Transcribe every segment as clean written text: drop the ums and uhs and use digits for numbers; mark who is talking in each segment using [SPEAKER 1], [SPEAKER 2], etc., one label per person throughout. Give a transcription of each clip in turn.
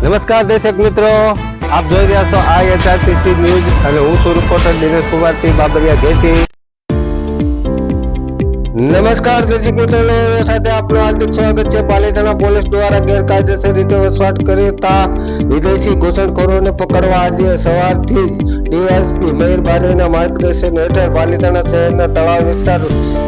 [SPEAKER 1] નમસ્કાર દર્શક મિત્રો, આપ જોઈ રહ્યા છો IHRTC ન્યૂઝ અને હું છું રિપોર્ટર દિનેશ કુમારસિંહ બાબરિયા ઘેટી. નમસ્કાર દર્શક મિત્રો, સાથે આપનું હાર્દિક સ્વાગત છે. પાલિતાણા પોલીસ દ્વારા ગેરકાયદેસર રીતે વસવાટ કરતા વિદેશી ઘૂસણખોરોને પકડવા આજે સવારથી જ ડીવાયએસપી મયુર બારીના માર્ગદર્શન હેઠળ પાલિતાણા શહેરના તળાવ વિસ્તાર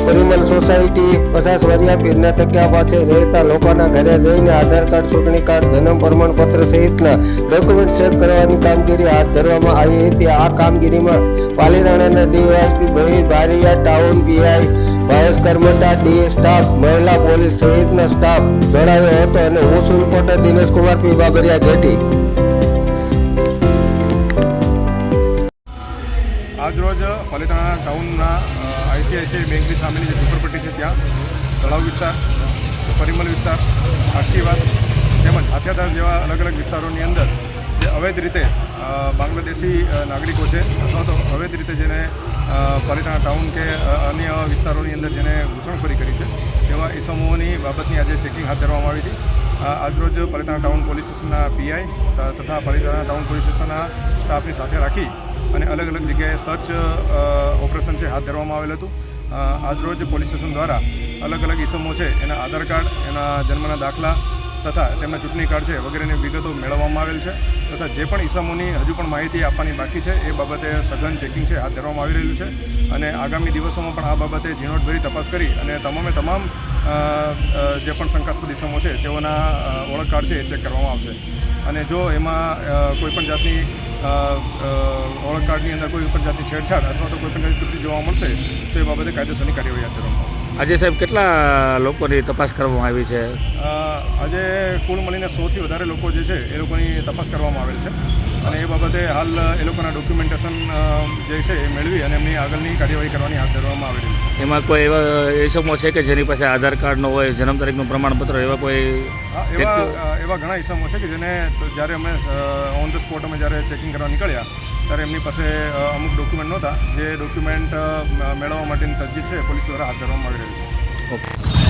[SPEAKER 1] પરિમલ સોસાયટી 50 વર્ષીય પીરના તકિયા પાસે રહેતા લોકોના ઘરે જઈને આધાર કાર્ડ, ચૂંટણી કાર્ડ, જન્મ પ્રમાણપત્ર સહિતના ડોક્યુમેન્ટ ચેક કરવાની કામગીરી હાથ ધરવામાં આવી હતી. આ કામગીરીમાં પાલિતાણાના DYSP Mayur Bariya, town PI Bhavesh Karamta, D staff, મહિલા પોલીસ સહિતના સ્ટાફ જોડાયો હતો અને હું છું રિપોર્ટર દિનેશ કુમારસિંહ બાબરિયા ઘેટી.
[SPEAKER 2] આજરોજ પાલિતાણા ટાઉનના ICICI બેંકની સામેની જે ઝૂંપડપટ્ટી છે ત્યાં તળાવ વિસ્તાર, પરિમલ વિસ્તાર, આશીર્વાદ તેમજ હાથિયાધાર જેવા અલગ અલગ વિસ્તારોની અંદર જે અવૈધ રીતે બાંગ્લાદેશી નાગરિકો છે અથવા તો અવૈધ રીતે જેને પાલિતાણા ટાઉન કે અન્ય વિસ્તારોની અંદર જેને ઘૂસણખોરી કરી છે તેવા ઇસમોની બાબતની આજે ચેકિંગ હાથ ધરવામાં આવી હતી. આજરોજ પાલિતાણા ટાઉન પોલીસ સ્ટેશનના PI તથા પાલિતાણા ટાઉન પોલીસ સ્ટેશનના સ્ટાફની સાથે રાખી અને અલગ અલગ જગ્યાએ સર્ચ ઓપરેશન છે હાથ ધરવામાં આવેલ હતું. આજરોજ પોલીસ સ્ટેશન દ્વારા અલગ અલગ ઇસમો છે એના આધાર કાર્ડ, એના જન્મના દાખલા તથા તેમના ચૂંટણી કાર્ડ છે વગેરેની વિગતો મેળવવામાં આવેલ છે તથા જે પણ ઇસમોની હજુ પણ માહિતી આપવાની બાકી છે એ બાબતે સઘન ચેકિંગ છે હાથ ધરવામાં આવી રહ્યું છે અને આગામી દિવસોમાં પણ આ બાબતે ઝીણવટભરી તપાસ કરી અને તમામ જે પણ શંકાસ્પદ ઇસમો છે તેઓના ઓળખ કાર્ડ છે એ ચેક કરવામાં આવશે અને જો એમાં કોઈપણ જાતની ઓળખ કાર્ડની અંદર કોઈ પણ જાતની છેડછાડ અથવા તો કોઈપણ જાતની ત્રુટિ જોવા મળશે તો એ બાબતે કાયદેસરની કાર્યવાહી હાથ ધરવામાં આવશે.
[SPEAKER 3] આજે સાહેબ કેટલા લોકોની તપાસ કરવામાં આવી છે?
[SPEAKER 2] આજે કુલ મળીને 100થી વધારે લોકો જે છે એ લોકોની તપાસ કરવામાં આવેલ છે અને એ બાબતે હાલ એ લોકોના ડોક્યુમેન્ટેશન જે છે એ મેળવી અને એમની આગળની કાર્યવાહી કરવાની હાથ ધરવામાં આવી રહી છે.
[SPEAKER 3] એમાં કોઈ એવા ઇસમો છે કે જેની પાસે આધાર કાર્ડનો હોય, જન્મ તારીખનું પ્રમાણપત્ર, એવા કોઈ
[SPEAKER 2] એવા ઘણા ઇસમો છે કે જેને જ્યારે અમે ઓન ધ સ્પોટ અમે જ્યારે ચેકિંગ કરવા નીકળ્યા ત્યારે એમની પાસે અમુક ડોક્યુમેન્ટ નહોતા. જે ડોક્યુમેન્ટ મેળવવા માટેની તજવીજ છે પોલીસ દ્વારા હાથ ધરવામાં આવી રહી છે.
[SPEAKER 3] ઓકે.